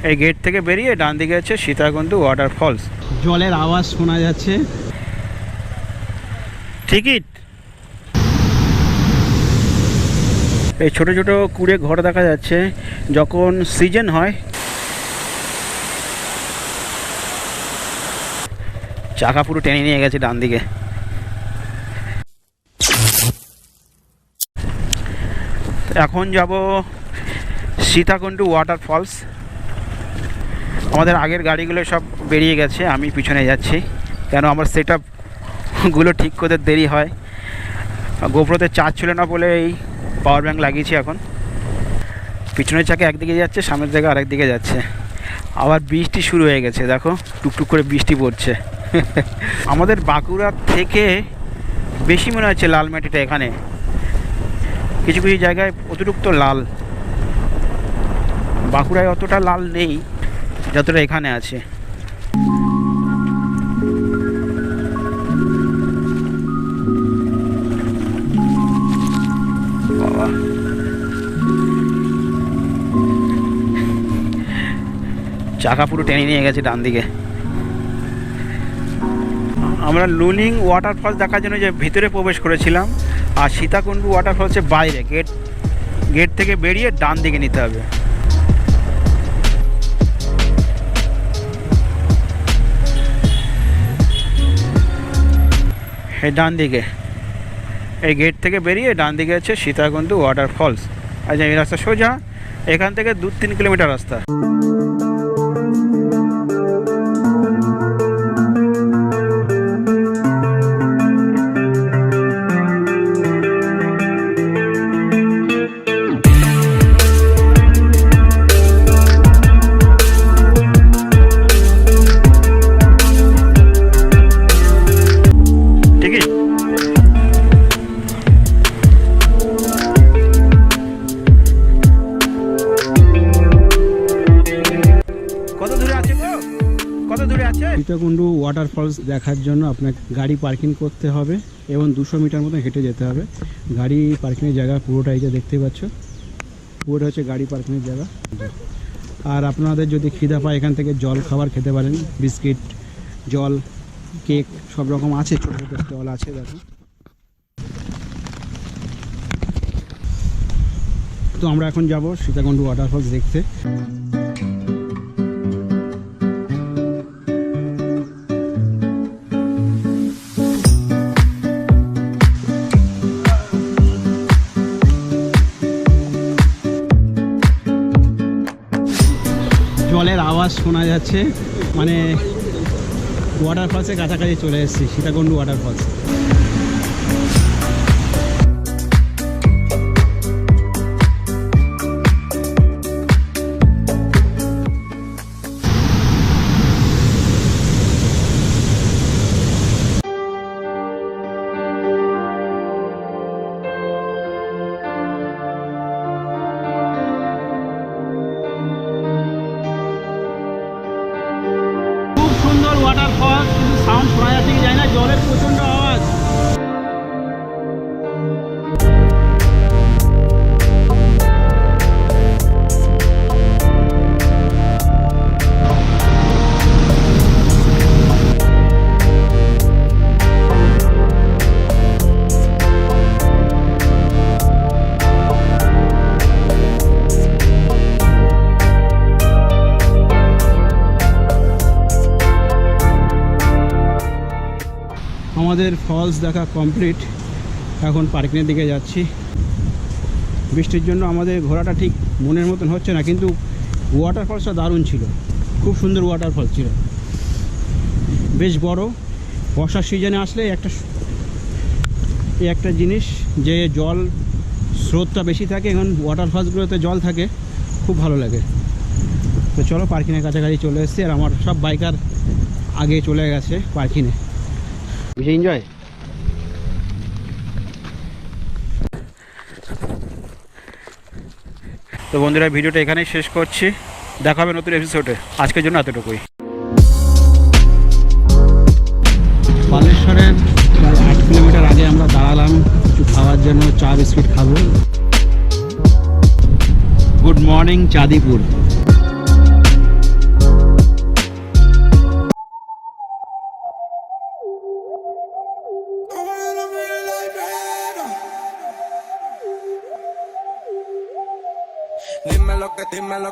এই গেট থেকে বেরিয়ে ডান দিকে আছে সীতাকুণ্ড ওয়াটারফলস। জলের আওয়াজ শোনা যাচ্ছে। টিকিট এই ছোট ছোট কুড়ে ঘর দেখা যাচ্ছে। যখন সিজন হয় চাকা পুরো টেনে নিয়ে গেছে ডান দিকে। এখন যাব সীতাকুণ্ড ওয়াটারফলস। আমাদের আগের গাড়িগুলো সব বেরিয়ে গেছে, আমি পিছনে যাচ্ছি কেন আমার সেট আপগুলো ঠিক করতে দেরি হয়। গোপ্রোতে চার্জ ছিল না বলে এই পাওয়ার ব্যাঙ্ক লাগিয়েছি। এখন পিছনের চাকা একদিকে যাচ্ছে, সামনের জায়গা আরেক দিকে যাচ্ছে। আবার বৃষ্টি শুরু হয়ে গেছে, দেখো টুকটুক করে বৃষ্টি পড়ছে। আমাদের বাঁকুড়া থেকে বেশি মনে হচ্ছে লাল মাটিটা এখানে, কিছু কিছু জায়গায় অতিরিক্ত লাল। বাঁকুড়ায় অতটা লাল নেই যতটা এখানে আছে। বাবা চাকা পুরো টেনে নিয়ে গেছে ডান দিকে। আমরা লুনিং ওয়াটারফলস দেখার জন্য যে ভিতরে প্রবেশ করেছিলাম, আর সীতাকুণ্ড ওয়াটারফলসের বাইরে গেট থেকে বেরিয়ে ডান দিকে নিতে হবে। এই ডান দিকে এই গেট থেকে বেরিয়ে ডান দিকে আছে সীতাকুণ্ড ওয়াটারফলস। আচ্ছা এই রাস্তা সোজা, এখান থেকে 2-3 কিলোমিটার রাস্তা। সীতাকুণ্ড ওয়াটারফলস দেখার জন্য আপনাকে গাড়ি পার্কিং করতে হবে এবং 200 মিটার মতো হেঁটে যেতে হবে। গাড়ি পার্কিংয়ের জায়গা পুরোটাই যে দেখতে পাচ্ছ, পুরোটা হচ্ছে গাড়ি পার্কিংয়ের জায়গা। আর আপনাদের যদি খিদা পায় এখান থেকে জল খাবার খেতে পারেন, বিস্কিট, জল, কেক সব রকম আছে, ছোটো ছোটো স্টল আছে। দেখো তো আমরা এখন যাব সীতাকুণ্ড ওয়াটারফলস দেখতে। জলের আওয়াজ শোনা যাচ্ছে, মানে ওয়াটারফলসের কাছাকাছি চলে এসেছি, সীতাকুণ্ড ওয়াটারফলস। ওয়াটারফল কিন্তু সাউন্ড শোনা যাচ্ছে কি যায় না, জলের প্রচণ্ড আওয়াজ। আমাদের ফলস দেখা কমপ্লিট, এখন পার্কিংয়ের দিকে যাচ্ছি। বৃষ্টির জন্য আমাদের ঘোরাটা ঠিক মনের মতন হচ্ছে না, কিন্তু ওয়াটারফলসটা দারুণ ছিল, খুব সুন্দর ওয়াটারফল ছিল, বেশ বড়। বর্ষার সিজনে আসলে একটা জিনিস যে জল স্রোতটা বেশি থাকে, এখন ওয়াটারফলসগুলোতে জল থাকে, খুব ভালো লাগে। তো চলো পার্কিংয়ের কাছাকাছি চলে এসেছি, আর আমার সব বাইকার আগে চলে গেছে পার্কিংয়ে। বেশি এনজয়। তো বন্ধুরা ভিডিওটা এখানেই শেষ করছি, দেখা হবে নতুন এপিসোডে। আজকের জন্য এতটুকুই। বালেশ্বরের প্রায় 8 কিলোমিটার আগে আমরা দাঁড়ালাম কিছু খাওয়ার জন্য, চা বিস্কিট খাবো। Good morning Chandipur. Dime lo que, dime lo